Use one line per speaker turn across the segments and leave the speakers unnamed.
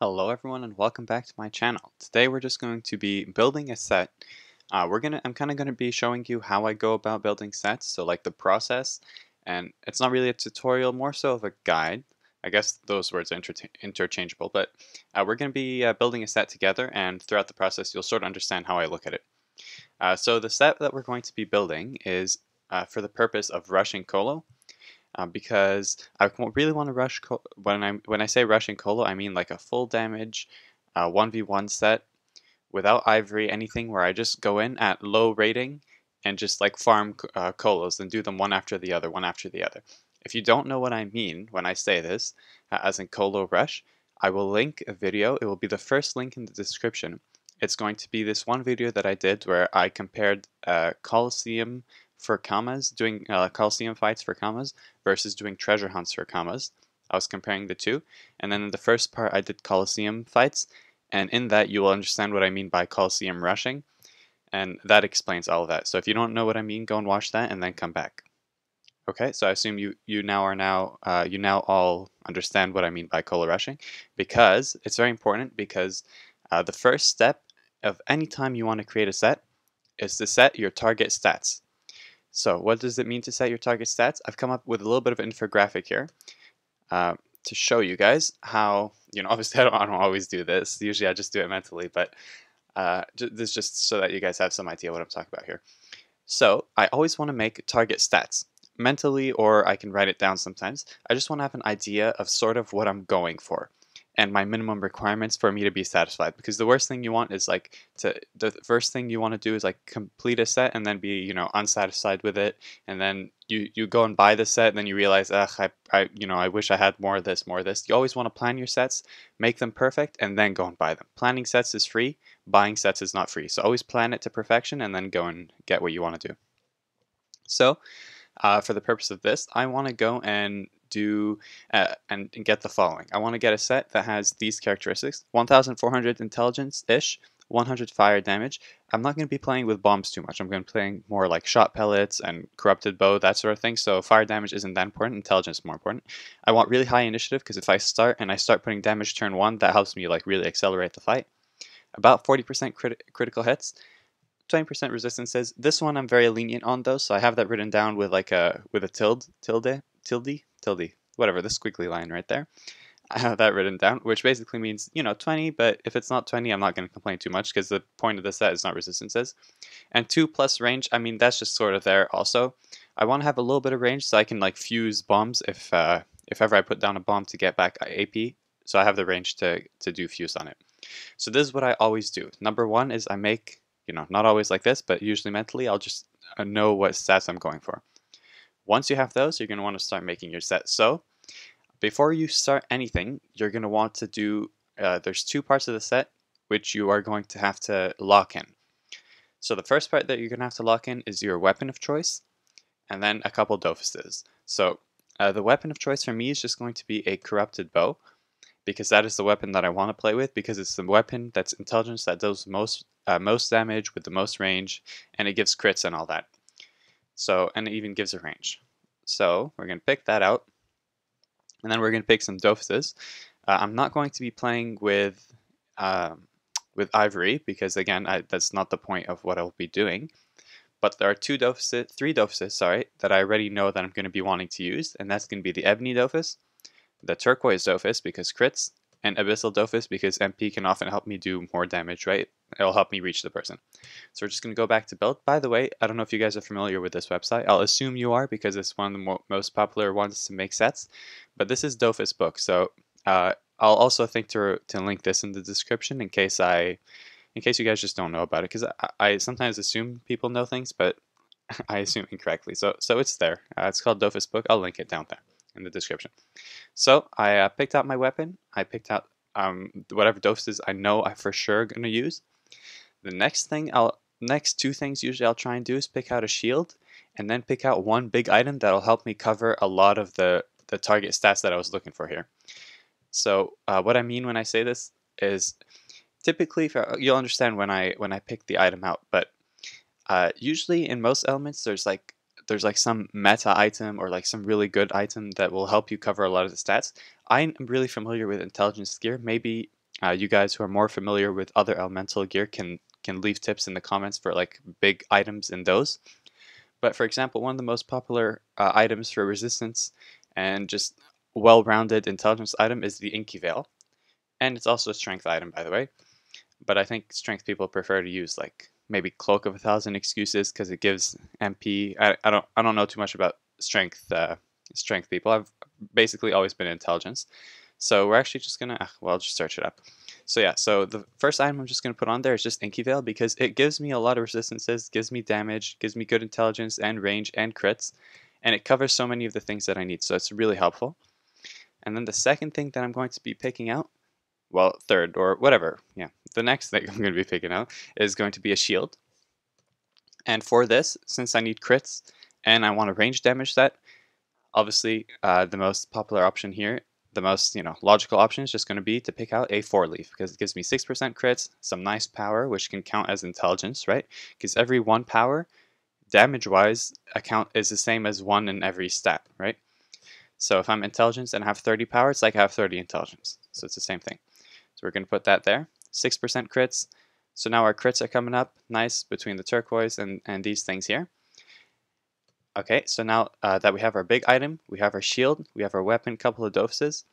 Hello everyone and welcome back to my channel. Today we're just going to be building a set. I'm kind of going to be showing you how I go about building sets, so like the process, and it's not really a tutorial, more so of a guide. I guess those words are interchangeable, but we're going to be building a set together, and throughout the process you'll sort of understand how I look at it. So the set that we're going to be building is for the purpose of rushing Colo. Because really want to rush when I say rushing Colo, I mean like a full damage 1v1 set without Ivory, anything where I just go in at low rating and just like farm Colos and do them one after the other, one after the other. If you don't know what I mean when I say this, as in Colo Rush, I will link a video. It will be the first link in the description. It's going to be this one video that I did where I compared Coliseum for commas, doing Coliseum fights for commas versus doing treasure hunts for commas. I was comparing the two, and then in the first part I did Coliseum fights, and in that you will understand what I mean by Coliseum rushing, and that explains all of that. So if you don't know what I mean, go and watch that and then come back. Okay, so I assume you now all understand what I mean by Colo rushing, because it's very important, because the first step of any time you want to create a set is to set your target stats. So what does it mean to set your target stats? I've come up with a little bit of an infographic here to show you guys how, obviously I don't always do this. Usually I just do it mentally, but this is just so that you guys have some idea what I'm talking about here. So I always want to make target stats mentally, or I can write it down sometimes. I just want to have an idea of sort of what I'm going for and my minimum requirements for me to be satisfied, because the worst thing you want is the first thing you want to do is like complete a set and then be unsatisfied with it, and then you go and buy the set and then you realize, ugh, I wish I had more of this, more of this. You always want to plan your sets, make them perfect, and then go and buy them. Planning sets is free, buying sets is not free, so always plan it to perfection and then go and get what you want to do. So for the purpose of this, I want to go and do and get the following. I want to get a set that has these characteristics: 1,400 intelligence-ish, 100 fire damage. I'm not going to be playing with bombs too much. I'm going to be playing more like shot pellets and corrupted bow, that sort of thing. So fire damage isn't that important. Intelligence is more important. I want really high initiative, because if I start putting damage turn 1, that helps me like really accelerate the fight. About 40% critical hits. 20% resistances. This one I'm very lenient on though, so I have that written down with like a tilde, whatever, the squiggly line right there. I have that written down, which basically means 20, but if it's not 20, I'm not going to complain too much, because the point of the set is not resistances. And 2 plus range, I mean, that's just sort of there also. I want to have a little bit of range so I can like fuse bombs if ever I put down a bomb to get back AP, so I have the range to do fuse on it. So this is what I always do. Number one is I make, not always like this, but usually mentally, I'll just know what stats I'm going for. Once you have those, you're going to want to start making your set. So before you start anything, you're going to want to do, there's 2 parts of the set which you are going to have to lock in. So the first part that you're going to have to lock in is your weapon of choice, and then a couple Dofuses. So the weapon of choice for me is just going to be a corrupted bow, because that is the weapon that I want to play with, because it's the weapon that's intelligence, that does most damage with the most range, and it gives crits and all that. So, and it even gives a range. So we're going to pick that out, and then we're going to pick some Dofuses. I'm not going to be playing with Ivory, because again, that's not the point of what I'll be doing. But there are 3 Dofuses, sorry, that I already know that I'm going to be wanting to use, and that's going to be the Ebony Dofus, the Turquoise Dofus because crits, and Abyssal Dofus because MP can often help me do more damage, right? It'll help me reach the person. So we're just going to go back to build. By the way, I don't know if you guys are familiar with this website. I'll assume you are, because it's one of the most popular ones to make sets. But this is Dofus book, so I'll also think to link this in the description in case you guys just don't know about it, because I sometimes assume people know things, but I assume incorrectly. So it's there. It's called Dofus book. I'll link it down there in the description. So I picked out my weapon. I picked out whatever Dofuses I know I for sure going to use. The next 2 things usually I'll try and do is pick out a shield, and then pick out one big item that'll help me cover a lot of the target stats that I was looking for here. So what I mean when I say this is, typically you'll understand when I pick the item out, but usually in most elements there's like some meta item or like some really good item that will help you cover a lot of the stats. I'm really familiar with intelligence gear. Maybe You guys who are more familiar with other elemental gear can leave tips in the comments for like big items in those. But for example, one of the most popular items for resistance and just well-rounded intelligence item is the Inky Veil. And it's also a strength item, by the way. But I think strength people prefer to use like maybe Cloak of 1,000 Excuses because it gives MP. I don't know too much about strength people. I've basically always been intelligence. So we're actually just gonna, well, I'll just search it up. So yeah, so the first item I'm just gonna put on there is just Inky Veil because it gives me a lot of resistances, gives me damage, gives me good intelligence and range and crits, and it covers so many of the things that I need, so it's really helpful. And then the second thing that I'm going to be picking out, well, third or whatever, yeah, the next thing I'm going to be picking out is going to be a shield. And for this, since I need crits and I want a range damage set, obviously the most popular option here, the most logical option is just going to be to pick out a 4-leaf because it gives me 6% crits, some nice power, which can count as intelligence, right? Because every 1 power, damage-wise, is the same as 1 in every stat, right? So if I'm intelligence and I have 30 power, it's like I have 30 intelligence. So it's the same thing. So we're going to put that there. 6% crits. So now our crits are coming up nice between the turquoise and these things here. Okay, so now that we have our big item, we have our shield, we have our weapon, couple of Dofuses.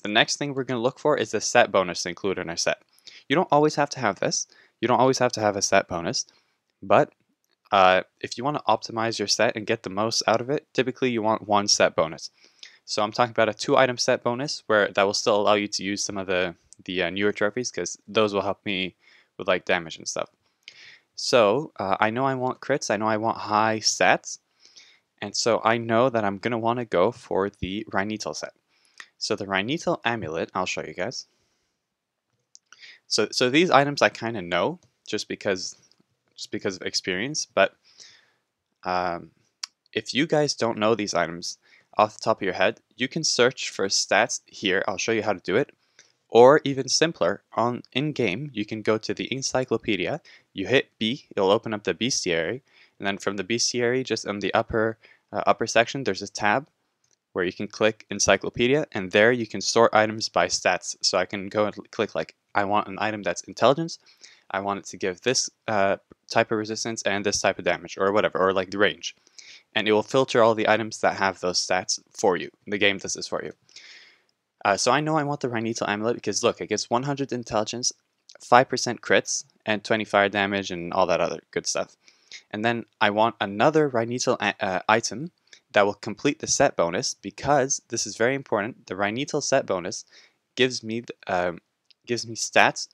The next thing we're going to look for is the set bonus to include in our set. You don't always have to have this. You don't always have to have a set bonus. But if you want to optimize your set and get the most out of it, typically you want 1 set bonus. So I'm talking about a 2-item set bonus where that will still allow you to use some of the newer trophies because those will help me with like damage and stuff. So I know I want crits, I know I want high stats, and so I know that I'm going to want to go for the Rhinital set. So the Rhinital Amulet, I'll show you guys. So these items I kind of know just because of experience, but if you guys don't know these items off the top of your head, you can search for stats here. I'll show you how to do it. Or even simpler, in-game, you can go to the encyclopedia, you hit B, it'll open up the bestiary, and then from the bestiary, just in the upper section, there's a tab where you can click encyclopedia, and there you can sort items by stats. So I can go and click like, I want an item that's intelligence, I want it to give this type of resistance and this type of damage, or whatever, or like the range. And it will filter all the items that have those stats for you. The game does this for you. So I know I want the Rhinital Amulet because look, it gets 100 intelligence, 5% crits, and 20 fire damage and all that other good stuff. And then I want another Rhinital item that will complete the set bonus because this is very important. The Rhinital set bonus gives me stats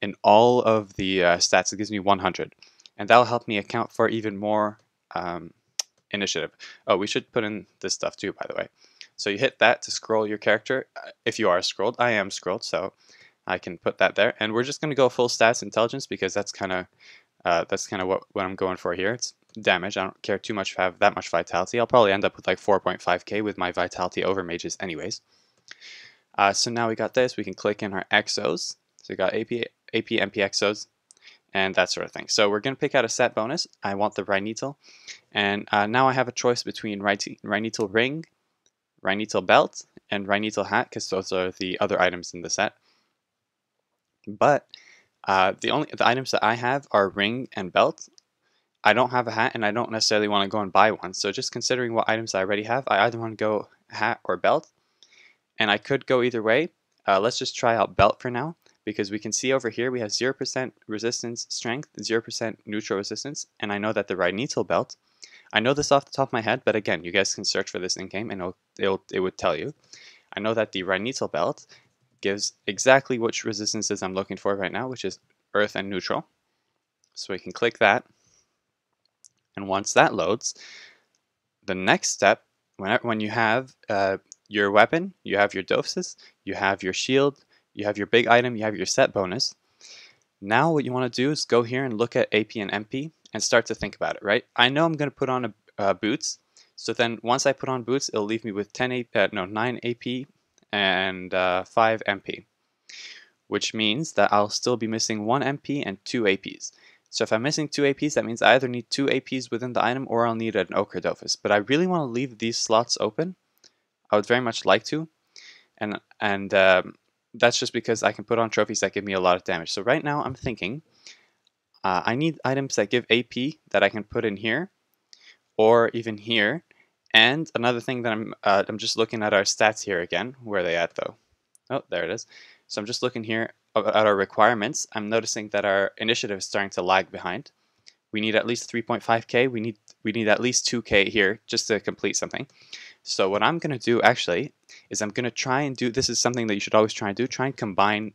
in all of the stats. It gives me 100, and that will help me account for even more initiative. Oh, we should put in this stuff too, by the way. So you hit that to scroll your character. If you are scrolled, I am scrolled, so I can put that there. And we're just going to go full stats intelligence because that's kind of what I'm going for here. It's damage. I don't care too much to have that much vitality. I'll probably end up with like 4.5k with my vitality over mages anyways. So now we got this. We can click in our exos. So we got AP, MP exos, and that sort of thing. So we're going to pick out a set bonus. I want the Rhinital. And now I have a choice between Rhinital Ring, Rhinital Belt, and Rhinital Hat, because those are the other items in the set. But the items that I have are Ring and Belt. I don't have a hat, and I don't necessarily want to go and buy one. So just considering what items I already have, I either want to go hat or belt. And I could go either way. Let's just try out belt for now, because we can see over here we have 0% resistance strength, 0% neutral resistance, and I know that the Rhinital Belt, I know this off the top of my head, but again, you guys can search for this in-game and it would tell you. I know that the Rhinital Belt gives exactly which resistances I'm looking for right now, which is earth and neutral. So we can click that. And once that loads, the next step, when you have your weapon, you have your Dofuses, you have your shield, you have your big item, you have your set bonus. Now what you want to do is go here and look at AP and MP and start to think about it, right? I know I'm going to put on boots, so then once I put on boots, it'll leave me with 9 AP and 5 MP, which means that I'll still be missing 1 MP and 2 APs. So if I'm missing 2 APs, that means I either need 2 APs within the item or I'll need an Ochre Dofus. But I really want to leave these slots open. I would very much like to. And that's just because I can put on trophies that give me a lot of damage. So right now I'm thinking I need items that give AP that I can put in here or even here. And another thing that I'm just looking at our stats here again. Where are they at though? Oh, there it is. So I'm just looking here at our requirements. I'm noticing that our initiative is starting to lag behind. We need at least 3.5k. We need at least 2k here just to complete something. So what I'm going to do actually is I'm going to try and do, this is something that you should always try and do, try and combine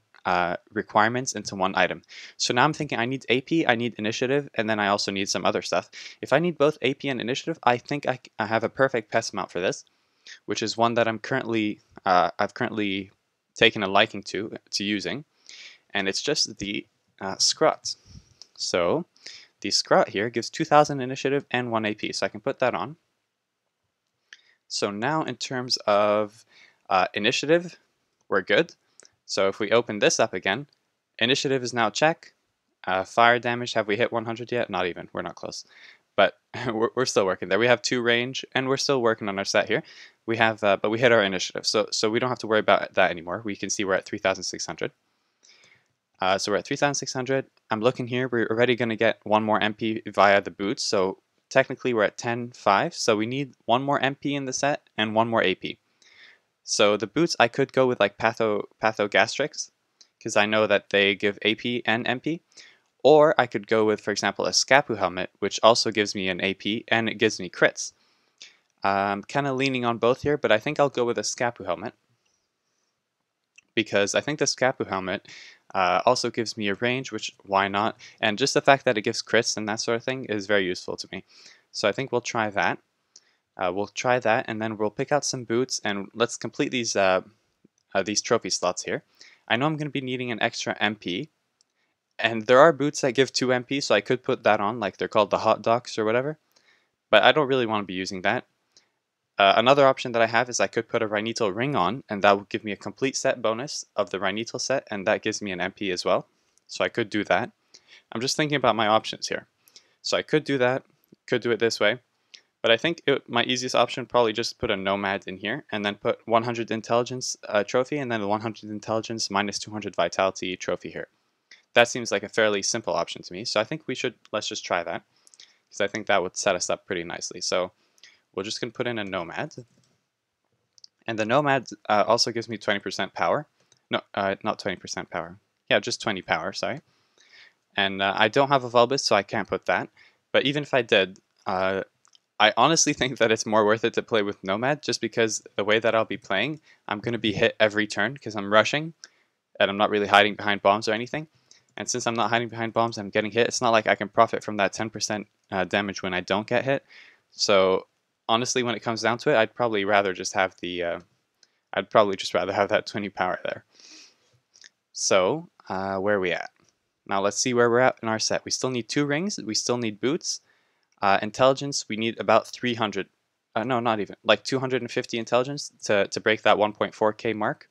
requirements into one item. So now I'm thinking I need AP, I need initiative, and then I also need some other stuff. If I need both AP and initiative, I think I have a perfect pest mount for this, which is one that I've currently taken a liking to using, and it's just the Scrot. So the Scrot here gives 2000 initiative and 1 AP, so I can put that on. So now in terms of initiative, we're good. So if we open this up again, initiative is now check. Fire damage, have we hit 100 yet? Not even, we're not close. But we're still working there. We have 2 range, and we're still working on our set here. We have, but we hit our initiative, so we don't have to worry about that anymore. We can see we're at 3,600. So we're at 3,600. I'm looking here, we're already going to get 1 more MP via the boots, so technically we're at 10.5, so we need 1 more MP in the set and 1 more AP. So the boots, I could go with like Pathogastrix, because I know that they give AP and MP. Or I could go with, for example, a Scapu helmet, which also gives me an AP and it gives me crits. I'm kind of leaning on both here, but I think I'll go with a Scapu helmet, because I think the Scapu helmet also gives me a range, which why not? And just the fact that it gives crits and that sort of thing is very useful to me. So I think we'll try that. And then we'll pick out some boots, and let's complete these trophy slots here. I know I'm going to be needing an extra MP, and there are boots that give 2 MP, so I could put that on, like they're called the hot dogs or whatever, but I don't really want to be using that. Another option that I have is I could put a Rhinital ring on, and that would give me a complete set bonus of the Rhinital set, and that gives me an MP as well, so I could do that. I'm just thinking about my options here. So I could do that, could do it this way, but I think my easiest option probably just put a Nomad in here, and then put 100 Intelligence trophy, and then the 100 Intelligence minus 200 Vitality trophy here. That seems like a fairly simple option to me, so I think let's just try that, because I think that would set us up pretty nicely. So we're just going to put in a Nomad, and the Nomad also gives me 20% power. No, not 20% power. Yeah, just 20 power, sorry. And I don't have a Vulbus, so I can't put that. But even if I did, I honestly think that it's more worth it to play with Nomad, just because the way that I'll be playing, I'm going to be hit every turn, because I'm rushing, and I'm not really hiding behind bombs or anything. And since I'm not hiding behind bombs, I'm getting hit. It's not like I can profit from that 10% damage when I don't get hit. So honestly, when it comes down to it, I'd probably rather just have that 20 power there. So where are we at? Now let's see where we're at in our set. We still need 2 rings. We still need boots. Intelligence, we need about 300. No, not even. Like 250 intelligence to break that 1.4k mark.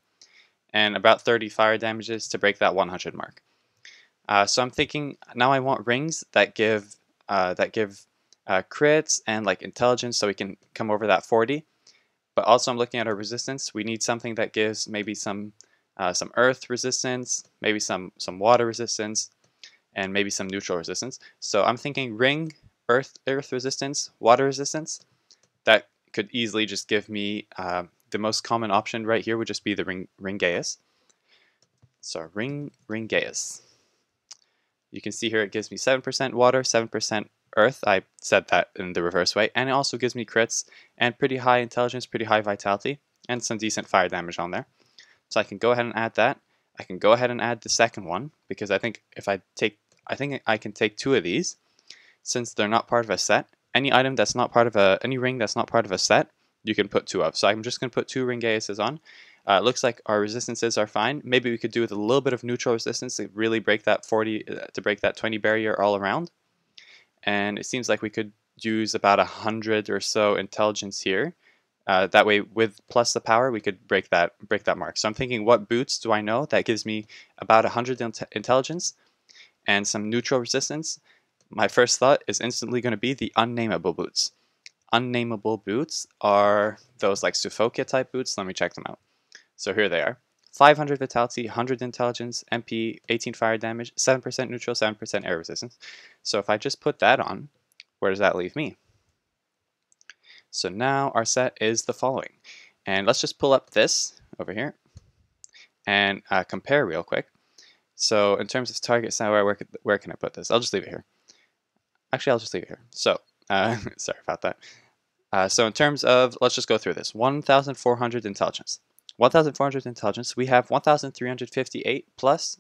And about 30 fire damages to break that 100 mark. So I'm thinking now I want rings that give crits and like intelligence, so we can come over that 40. But also I'm looking at our resistance. We need something that gives maybe some earth resistance, maybe some water resistance, and maybe some neutral resistance. So I'm thinking ring, earth resistance, water resistance. That could easily just give me the most common option right here would just be the Ringaeus. So Ringaeus. You can see here it gives me 7% water, 7% earth. I said that in the reverse way. And it also gives me crits and pretty high intelligence, pretty high vitality, and some decent fire damage on there. So I can go ahead and add that. I can go ahead and add the second one, because I think I can take 2 of these, since they're not part of a set. Any item that's not part of any ring that's not part of a set, you can put 2 of. So I'm just going to put 2 Ringaeuses on. It looks like our resistances are fine. Maybe we could do with a little bit of neutral resistance to really break that 40, to break that 20 barrier all around. And it seems like we could use about 100 or so intelligence here. That way, with plus the power, we could break that mark. So I'm thinking, what boots do I know that gives me about 100 intelligence and some neutral resistance? My first thought is instantly going to be the unnameable boots. Unnameable boots are those like Sufokia type boots. Let me check them out. So here they are. 500 vitality, 100 intelligence, MP, 18 fire damage, 7% neutral, 7% air resistance. So if I just put that on, where does that leave me? So now our set is the following. And let's just pull up this over here and compare real quick. So in terms of target set, where can I put this? I'll just leave it here. Actually, I'll just leave it here. So, sorry about that. So in terms of, let's just go through this. 1,400 intelligence. 1,400 intelligence. We have 1,358 plus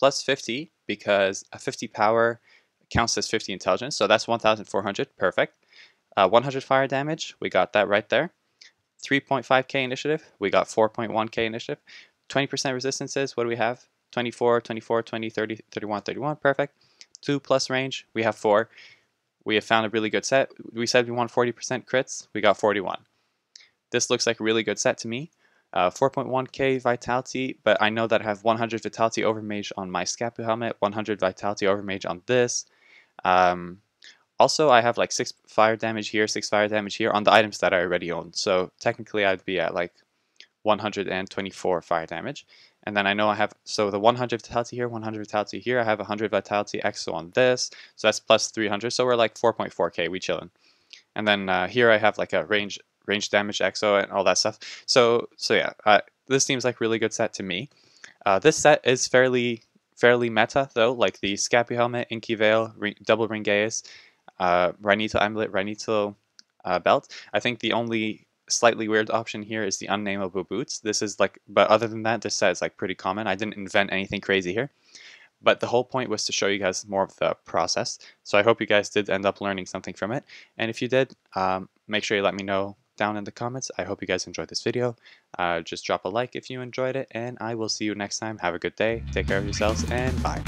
50 because a 50 power counts as 50 intelligence. So that's 1,400. Perfect. 100 fire damage. We got that right there. 3.5k initiative. We got 4.1k initiative. 20% resistances. What do we have? 24, 24, 20, 30, 31, 31. Perfect. 2 plus range. We have 4. We have found a really good set. We said we want 40% crits. We got 41. This looks like a really good set to me. 4.1k vitality, but I know that I have 100 vitality over mage on my Scapu helmet, 100 vitality over mage on this. Also, I have like 6 fire damage here, 6 fire damage here on the items that I already own. So technically I'd be at like 124 fire damage. And then I know I have, so the 100 vitality here, 100 vitality here, I have 100 vitality exo on this, so that's plus 300, so we're like 4.4k, we chillin'. And then here I have like a range damage exo and all that stuff. So yeah, this seems like really good set to me. This set is fairly meta though, like the Scapu helmet, Inky Veil, double ring Gaius, Rhinito amulet, Rhinito belt. I think the only slightly weird option here is the unnameable boots. This is like, but other than that, this set is like pretty common. I didn't invent anything crazy here, but the whole point was to show you guys more of the process. So I hope you guys did end up learning something from it. And if you did, make sure you let me know down in the comments. I hope you guys enjoyed this video. Just drop a like if you enjoyed it, and I will see you next time. Have a good day, take care of yourselves, and bye.